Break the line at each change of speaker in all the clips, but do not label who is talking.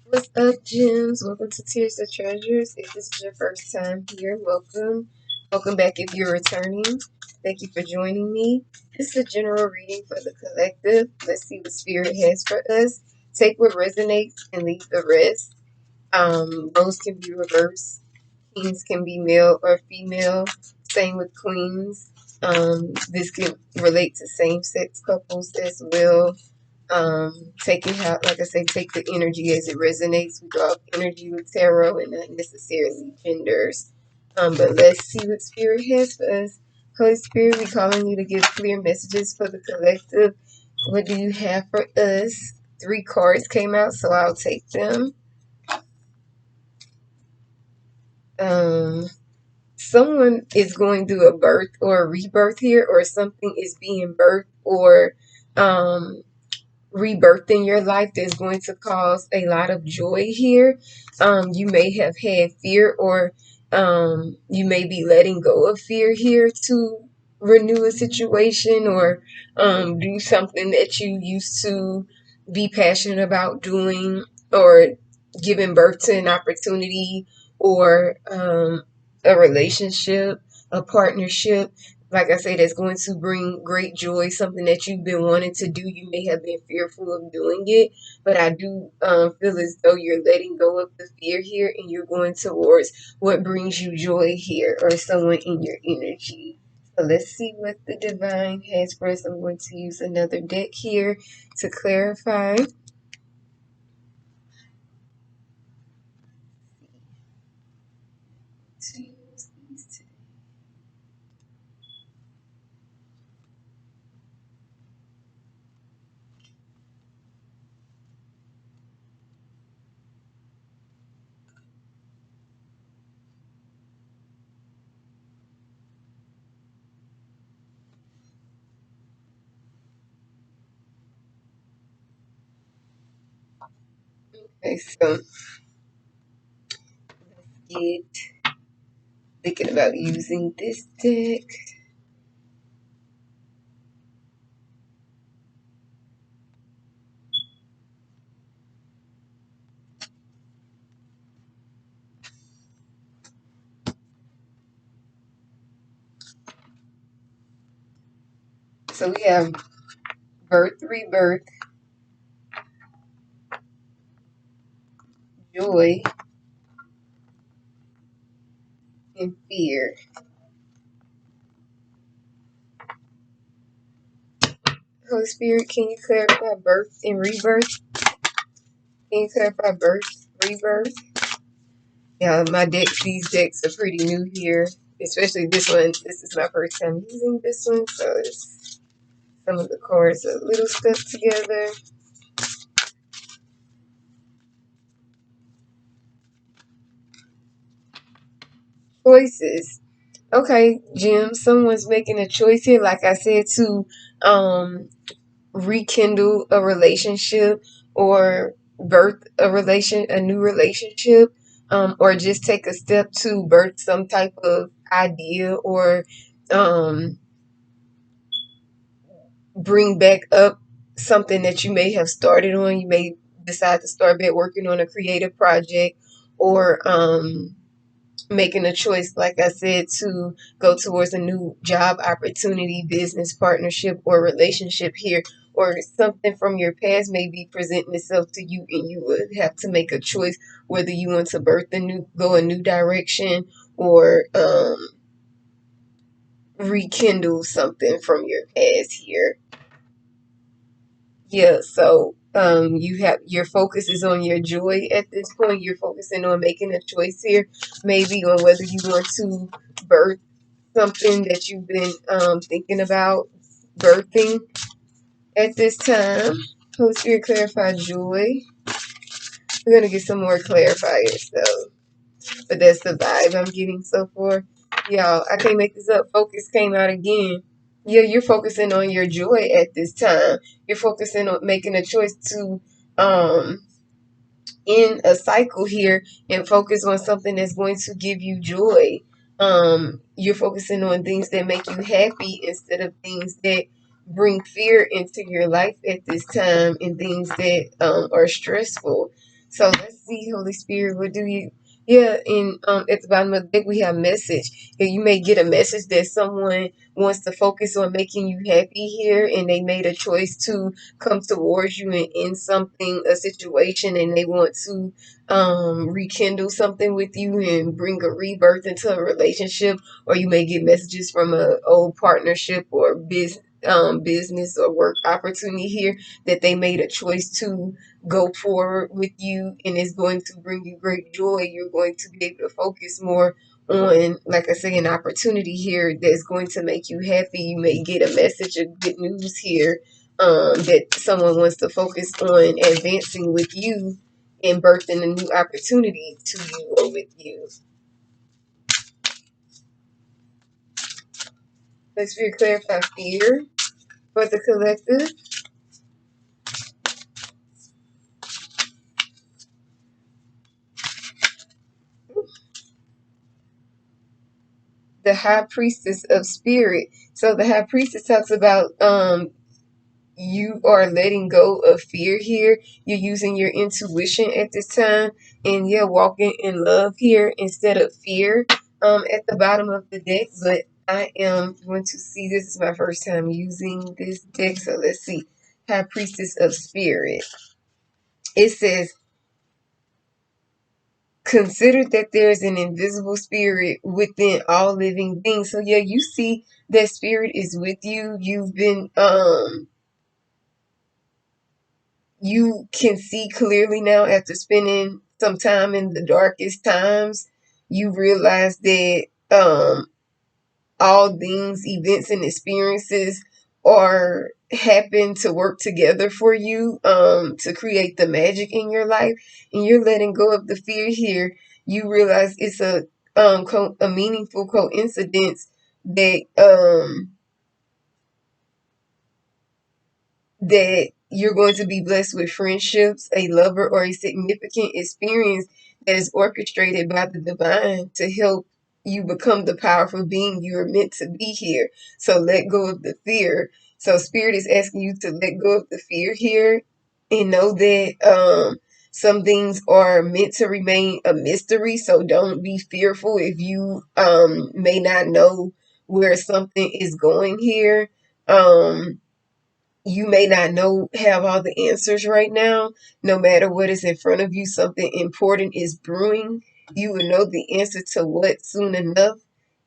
What's up, Gems? Welcome to Tears of Treasures. If this is your first time here, welcome. Welcome back if you're returning. Thank you for joining me. This is a general reading for the collective. Let's see what Spirit has for us. Take what resonates and leave the rest. Roles can be reversed. Kings can be male or female. Same with queens. This can relate to same-sex couples as well. Take it how, like I say, take the energy as it resonates. We draw energy with tarot and not necessarily genders. But let's see what Spirit has for us. Holy Spirit, we calling you to give clear messages for the collective. What do you have for us? 3 cards came out, so I'll take them. Someone is going through a birth or a rebirth here, or something is being birthed or rebirth in your life that's going to cause a lot of joy here. You may have had fear, or you may be letting go of fear here to renew a situation, or do something that you used to be passionate about doing, or giving birth to an opportunity, or a relationship, a partnership, like I say, that's going to bring great joy, something that you've been wanting to do. You may have been fearful of doing it, but I do feel as though you're letting go of the fear here, and you're going towards what brings you joy here, or someone in your energy. So let's see what the divine has for us. I'm going to use another deck here to clarify. Okay, so let's get thinking about using this deck. So we have birth, rebirth, joy, and fear. Holy Spirit, can you clarify birth and rebirth? Can you clarify birth, rebirth? Yeah, these decks are pretty new here, especially this one. This is my first time using this one, so some of the cards are a little stuck together. Choices. Okay, Jim, someone's making a choice here, like I said, to rekindle a relationship, or birth a new relationship, or just take a step to birth some type of idea, or um, bring back up something that you may have started on. You may decide to start back working on a creative project, or making a choice, like I said, to go towards a new job opportunity, business partnership, or relationship here, or something from your past may be presenting itself to you, and you would have to make a choice whether you want to go a new direction, or rekindle something from your past here. Yeah, so you have your focus is on your joy at this point. You're focusing on making a choice here, maybe on whether you want to birth something that you've been thinking about birthing at this time. Holy Spirit, clarify joy. We're gonna get some more clarifiers though, but that's the vibe I'm getting so far. Y'all, I can't make this up. Focus came out again. Yeah, you're focusing on your joy at this time. You're focusing on making a choice to end a cycle here and focus on something that's going to give you joy. You're focusing on things that make you happy instead of things that bring fear into your life at this time, and things that are stressful. So let's see, Holy Spirit, what do you? Yeah, in at the bottom of the deck we have message. And you may get a message that someone wants to focus on making you happy here, and they made a choice to come towards you and end something, a situation, and they want to rekindle something with you and bring a rebirth into a relationship. Or you may get messages from a old partnership or business or work opportunity here that they made a choice to go forward with you, and it's going to bring you great joy. You're going to be able to focus more on, like I say, an opportunity here that's going to make you happy. You may get a message of good news here, that someone wants to focus on advancing with you and birthing a new opportunity to you or with you. Let's clarify fear for the collective. The high priestess of spirit. So the high priestess talks about you are letting go of fear here. You're using your intuition at this time, and you're walking in love here instead of fear. At the bottom of the deck, but I am going to see, this is my first time using this deck, so let's see. High priestess of spirit. It says, consider that there's an invisible spirit within all living beings. So yeah, you see that spirit is with you. You've been you can see clearly now after spending some time in the darkest times. You realize that all things, events, and experiences are happen to work together for you to create the magic in your life, and you're letting go of the fear here. You realize it's a meaningful coincidence that that you're going to be blessed with friendships, a lover, or a significant experience that is orchestrated by the divine to help you become the powerful being you are meant to be here. So let go of the fear. So Spirit is asking you to let go of the fear here and know that some things are meant to remain a mystery. So don't be fearful if you may not know where something is going here. You may not have all the answers right now. No matter what is in front of you, something important is brewing. You will know the answer to what soon enough.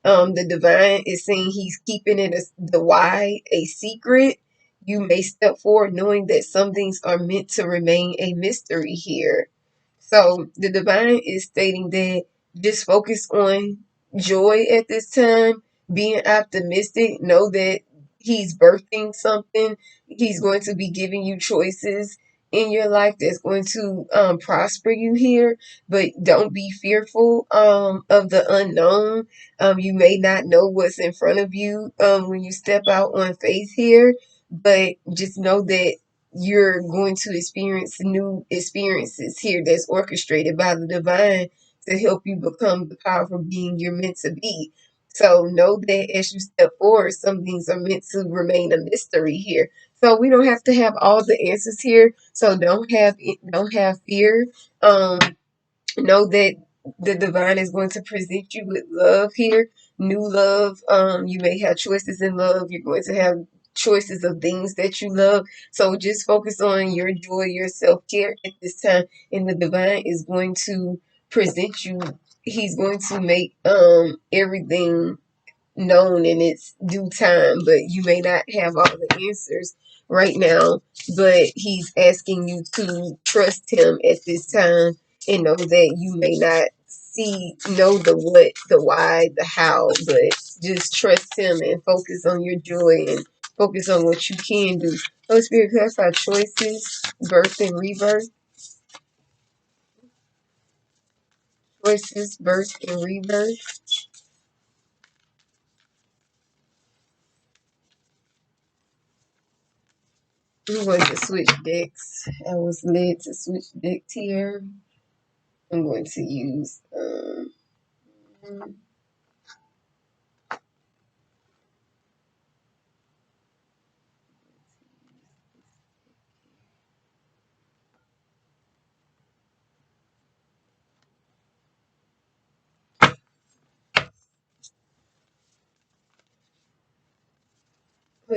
The divine is saying he's keeping it the why a secret. You may step forward knowing that some things are meant to remain a mystery here. So the divine is stating that just focus on joy at this time, being optimistic, know that he's birthing something. He's going to be giving you choices in your life that's going to prosper you here, but don't be fearful of the unknown. You may not know what's in front of you when you step out on faith here, but just know that you're going to experience new experiences here that's orchestrated by the divine to help you become the powerful being you're meant to be. So know that as you step forward, some things are meant to remain a mystery here. So we don't have to have all the answers here. So don't have fear. Um, know that the divine is going to present you with love here, new love. You may have choices in love. You're going to have choices of things that you love. So just focus on your joy, your self-care at this time, and the divine is going to present you. He's going to make everything known in its due time, but you may not have all the answers right now. But he's asking you to trust him at this time and know that you may not know the what, the why, the how, but just trust him and focus on your joy and focus on what you can do. Holy Spirit, clarify choices, birth and rebirth. Choices, birth and rebirth. I'm going to switch decks. I was led to switch decks here. I'm going to use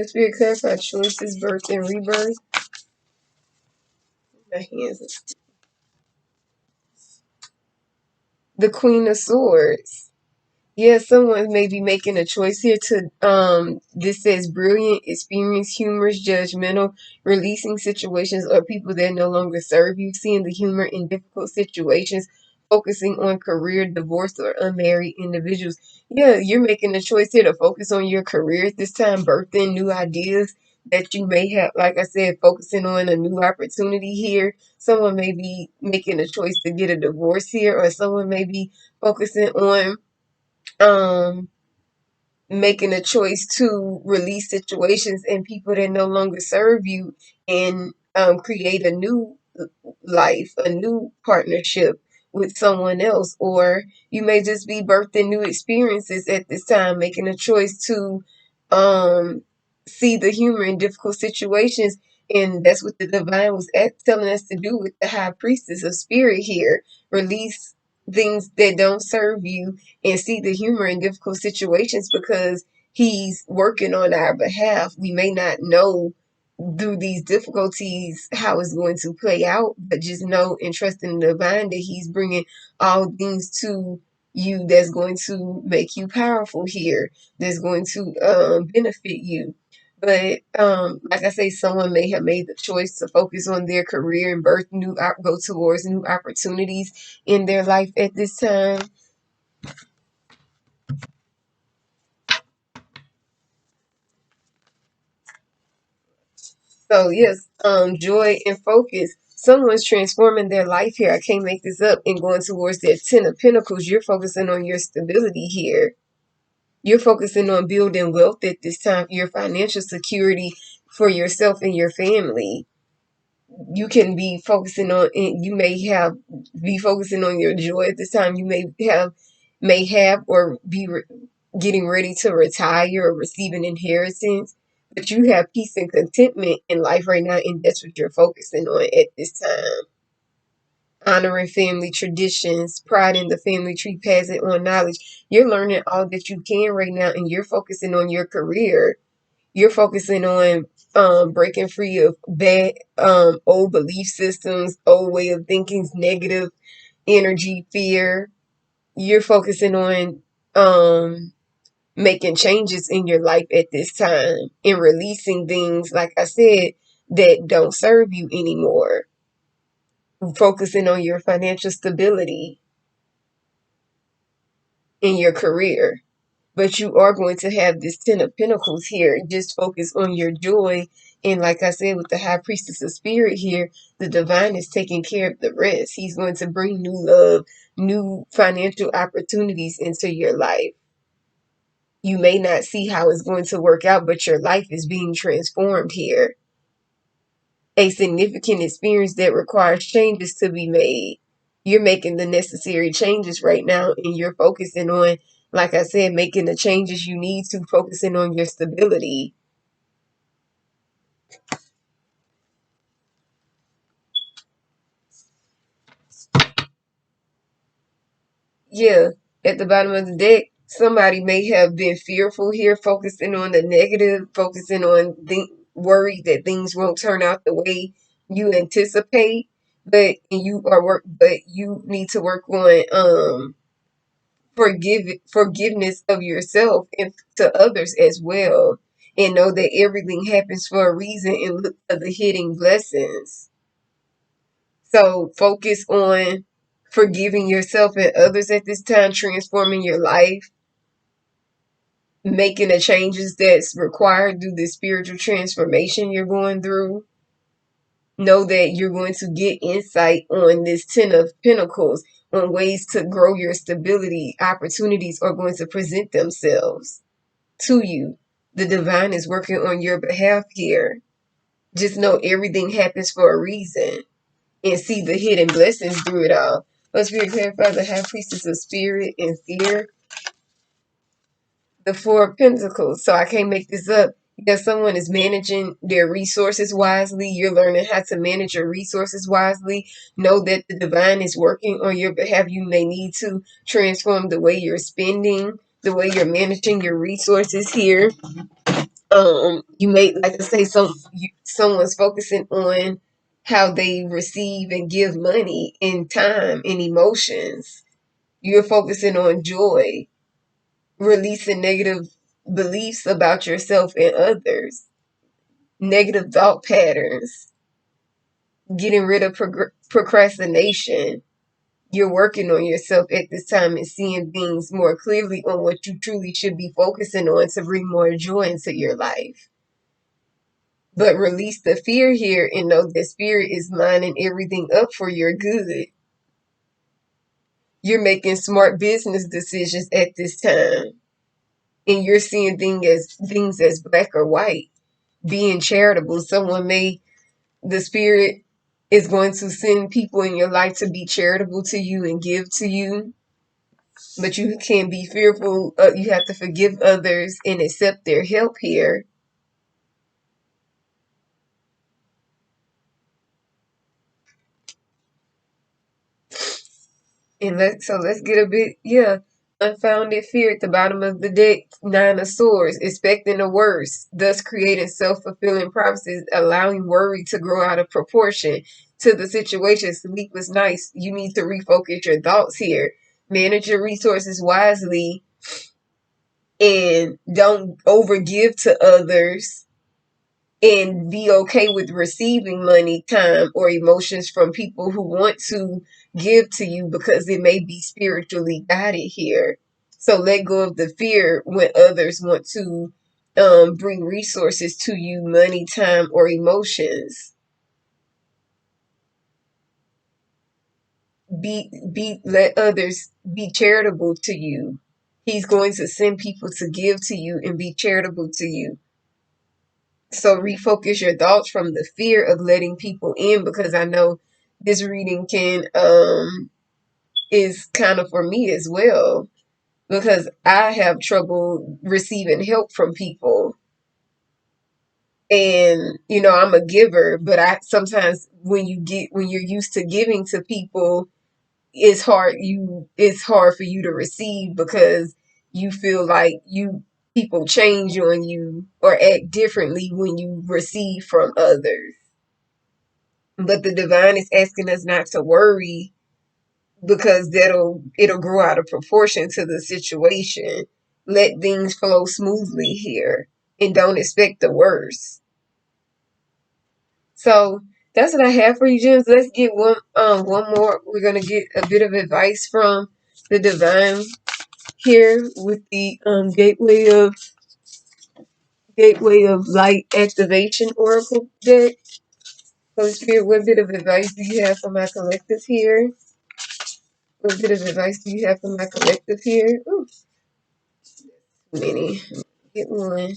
Spirit, clarify choices, birth, and rebirth. My hands. The Queen of Swords. Yeah, someone may be making a choice here to, this says brilliant, experienced, humorous, judgmental, releasing situations or people that no longer serve you, seeing the humor in difficult situations, focusing on career, divorced or unmarried individuals. Yeah, you're making a choice here to focus on your career at this time, birthing new ideas that you may have, like I said, focusing on a new opportunity here. Someone may be making a choice to get a divorce here, or someone may be focusing on um making a choice to release situations and people that no longer serve you and create a new life, a new partnership with someone else. Or you may just be birthing new experiences at this time, making a choice to um, see the humor in difficult situations. And that's what the divine was telling us to do with the high priestess of spirit here. Release things that don't serve you and see the humor in difficult situations because he's working on our behalf. We may not know through these difficulties how it's going to play out, but just know and trust in the divine that he's bringing all things to you that's going to make you powerful here, that's going to benefit you. But like I say, someone may have made the choice to focus on their career and go towards new opportunities in their life at this time. So yes, joy and focus. Someone's transforming their life here. I can't make this up. And going towards their Ten of Pentacles, you're focusing on your stability here. You're focusing on building wealth at this time, your financial security for yourself and your family. You can be focusing on, and you may have be focusing on your joy at this time. You may have or be getting ready to retire or receive an inheritance, but you have peace and contentment in life right now, and that's what you're focusing on at this time. Honoring family traditions, pride in the family tree, passing on knowledge. You're learning all that you can right now, and you're focusing on your career. You're focusing on breaking free of bad old belief systems, old way of thinking, negative energy, fear. You're focusing on making changes in your life at this time and releasing things, like I said, that don't serve you anymore. Focusing on your financial stability in your career. But you are going to have this Ten of Pentacles here. Just focus on your joy. And like I said, with the High Priestess of Spirit here, the divine is taking care of the rest. He's going to bring new love, new financial opportunities into your life. You may not see how it's going to work out, but your life is being transformed here. A significant experience that requires changes to be made. You're making the necessary changes right now, and you're focusing on, like I said, making the changes you need to, focusing on your stability. Yeah, at the bottom of the deck, somebody may have been fearful here, focusing on the negative, focusing on worried that things won't turn out the way you anticipate. But you need to work on forgiveness of yourself and to others as well, and know that everything happens for a reason and look for the hidden blessings. So focus on forgiving yourself and others at this time, transforming your life, making the changes that's required through the spiritual transformation you're going through. Know that you're going to get insight on this Ten of Pentacles, on ways to grow your stability. Opportunities are going to present themselves to you. The divine is working on your behalf here. Just know everything happens for a reason, and see the hidden blessings through it all. Let's be clarify the High Priestess of Spirit and Fear. The Four of Pentacles. So I can't make this up. Because someone is managing their resources wisely. You're learning how to manage your resources wisely. Know that the divine is working on your behalf. You may need to transform the way you're spending, the way you're managing your resources here. You may, like to say, someone's focusing on how they receive and give money and time and emotions. You're focusing on joy, releasing negative beliefs about yourself and others, negative thought patterns, getting rid of procrastination. You're working on yourself at this time and seeing things more clearly on what you truly should be focusing on to bring more joy into your life. But release the fear here and know that spirit is lining everything up for your good. You're making smart business decisions at this time. And you're seeing things as black or white. Being charitable. The spirit is going to send people in your life to be charitable to you and give to you. But you can't be fearful. You have to forgive others and accept their help here. And let's get a bit, unfounded fear at the bottom of the deck, 9 of Swords, expecting the worst, thus creating self-fulfilling prophecies, allowing worry to grow out of proportion to the situation. Sleepless nights. You need to refocus your thoughts here. Manage your resources wisely and don't overgive to others, and be okay with receiving money, time, or emotions from people who want to give to you because it may be spiritually guided here. So let go of the fear when others want to bring resources to you, money, time, or emotions. Let others be charitable to you. He's going to send people to give to you and be charitable to you. So refocus your thoughts from the fear of letting people in, because I know this reading is kind of for me as well, because I have trouble receiving help from people. And I'm a giver, but I sometimes when you're used to giving to people, it's hard for you to receive, because you feel like people change on you or act differently when you receive from others. But the divine is asking us not to worry, because it'll grow out of proportion to the situation. Let things flow smoothly here and don't expect the worst. So that's what I have for you, Gems. Let's get one more. We're gonna get a bit of advice from the divine here with the gateway of light activation oracle deck. Holy Spirit, what bit of advice do you have for my collective here? What bit of advice do you have for my collective here? Ooh, many. Get one.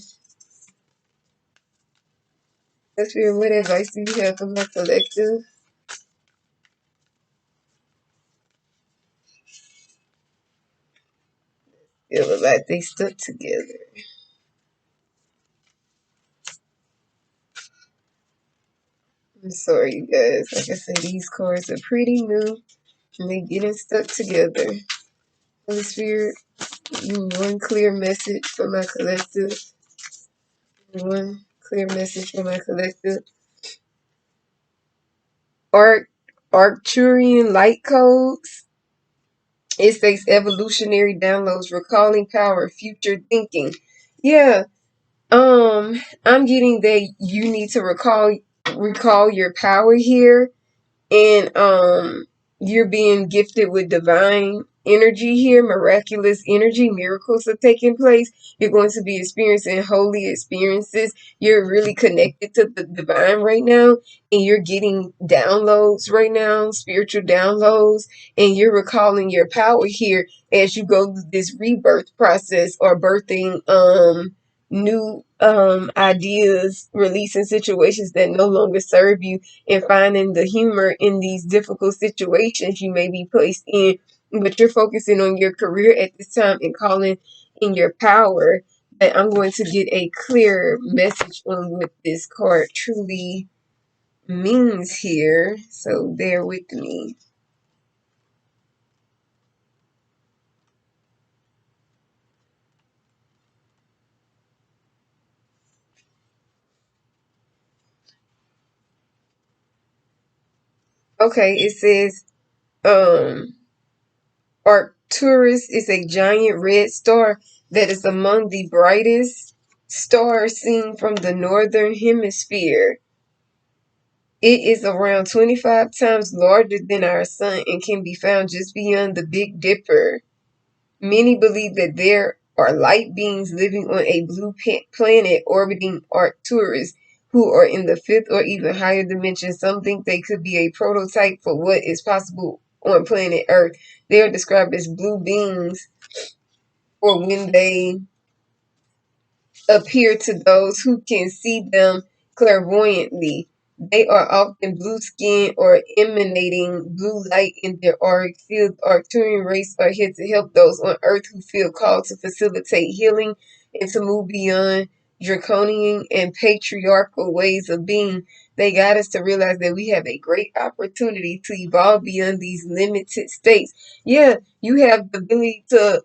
Holy Spirit, what advice do you have for my collective? Feel like they stuck together. I'm sorry, you guys. Like I said, these cards are pretty new and they getting stuck together. Holy Spirit, one clear message for my collective. One clear message for my collective. Arcturian light codes. It says evolutionary downloads, recalling power, future thinking. Yeah, I'm getting that you need to recall your power here, and you're being gifted with divine energy here, miraculous energy. Miracles are taking place. You're going to be experiencing holy experiences. You're really connected to the divine right now, and you're getting downloads right now, spiritual downloads, and you're recalling your power here as you go through this rebirth process, or birthing new ideas, releasing situations that no longer serve you, and finding the humor in these difficult situations you may be placed in. But you're focusing on your career at this time and calling in your power. But I'm going to get a clear message on what this card truly means here, so bear with me. Okay, it says, Arcturus is a giant red star that is among the brightest stars seen from the northern hemisphere. It is around 25 times larger than our sun and can be found just beyond the Big Dipper. Many believe that there are light beings living on a blue planet orbiting Arcturus who are in the fifth or even higher dimension. Some think they could be a prototype for what is possible on planet Earth. They are described as blue beings, or when they appear to those who can see them clairvoyantly. They are often blue-skinned or emanating blue light in their auric field. The Arcturian race are here to help those on Earth who feel called to facilitate healing and to move beyond draconian and patriarchal ways of being. They guide us to realize that we have a great opportunity to evolve beyond these limited states. Yeah, you have the ability to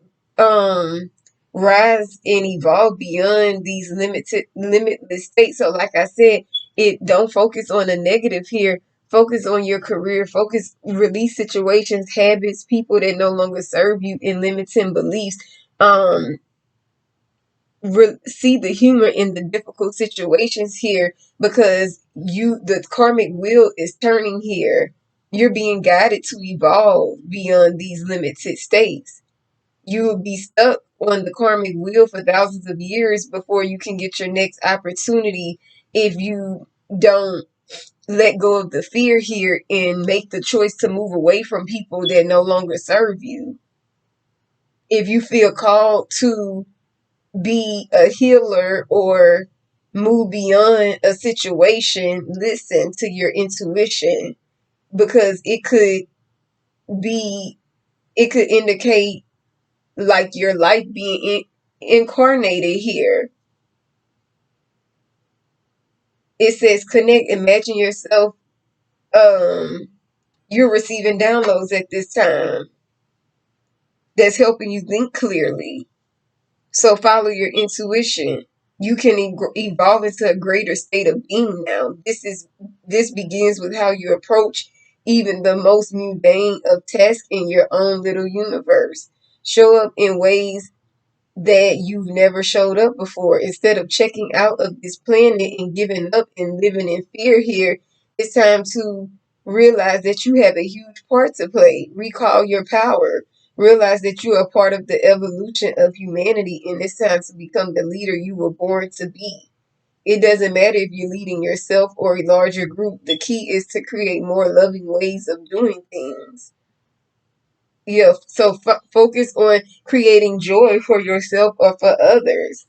rise and evolve beyond these limitless states. So like I said, it don't focus on a negative here. Focus on your career. Focus, release situations, habits, people that no longer serve you, in limiting beliefs. See the humor in the difficult situations here, because the karmic wheel is turning here. You're being guided to evolve beyond these limited states. You will be stuck on the karmic wheel for thousands of years before you can get your next opportunity if you don't let go of the fear here and make the choice to move away from people that no longer serve you. If you feel called to be a healer or move beyond a situation, listen to your intuition, because it could indicate like your life being incarnated here. It says connect. Imagine yourself, you're receiving downloads at this time that's helping you think clearly. So follow your intuition. You can evolve into a greater state of being now. This begins with how you approach even the most mundane of tasks in your own little universe. Show up in ways that you've never showed up before. Instead of checking out of this planet and giving up and living in fear here, it's time to realize that you have a huge part to play. Recall your power. Realize that you are part of the evolution of humanity, and it's time to become the leader you were born to be. It doesn't matter if you're leading yourself or a larger group. The key is to create more loving ways of doing things. Yeah, so focus on creating joy for yourself or for others,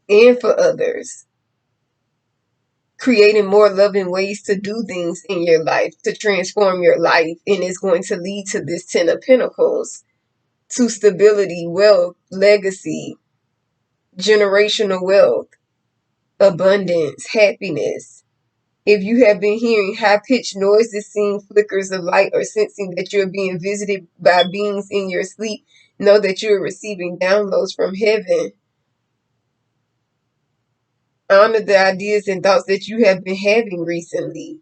and for others. Creating more loving ways to do things in your life, to transform your life, and it's going to lead to this Ten of Pentacles, to stability, wealth, legacy, generational wealth, abundance, happiness. If you have been hearing high-pitched noises, seeing flickers of light, or sensing that you're being visited by beings in your sleep, know that you're receiving downloads from heaven. Honor the ideas and thoughts that you have been having recently.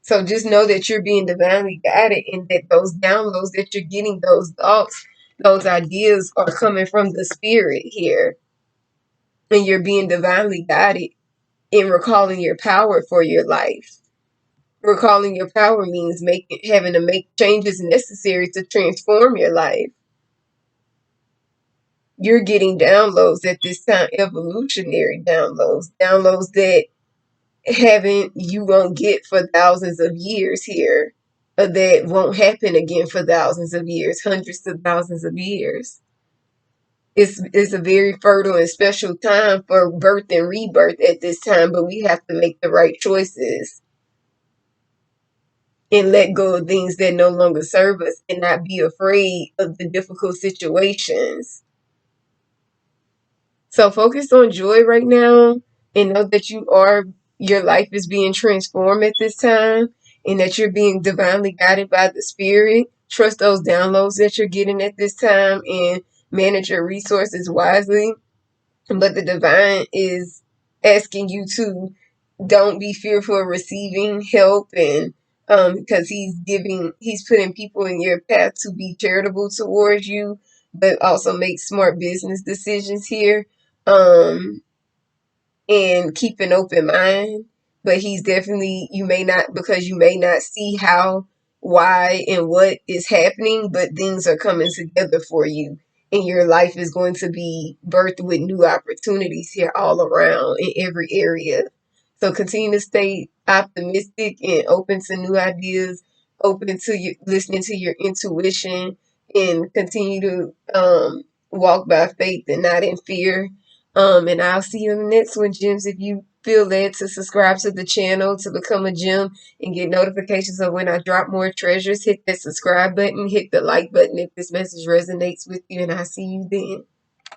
So just know that you're being divinely guided, and that those downloads that you're getting, those thoughts, those ideas are coming from the spirit here. And you're being divinely guided in recalling your power for your life. Recalling your power means having to make changes necessary to transform your life. You're getting downloads at this time, evolutionary downloads, downloads that you won't get for thousands of years here, or that won't happen again for thousands of years, hundreds of thousands of years. It's a very fertile and special time for birth and rebirth at this time, but we have to make the right choices and let go of things that no longer serve us, and not be afraid of the difficult situations. So focus on joy right now, and know that your life is being transformed at this time, and that you're being divinely guided by the spirit. Trust those downloads that you're getting at this time, and manage your resources wisely. But the divine is asking you to don't be fearful of receiving help, and because he's putting people in your path to be charitable towards you, but also make smart business decisions here. And keep an open mind. But he's definitely, you may not see how, why, and what is happening, but things are coming together for you. And your life is going to be birthed with new opportunities here all around in every area. So continue to stay optimistic and open to new ideas, open to listening to your intuition, and continue to walk by faith and not in fear. And I'll see you in the next one, Gems. If you feel led to subscribe to the channel to become a gem and get notifications of when I drop more treasures, hit that subscribe button, hit the like button if this message resonates with you, and I'll see you then.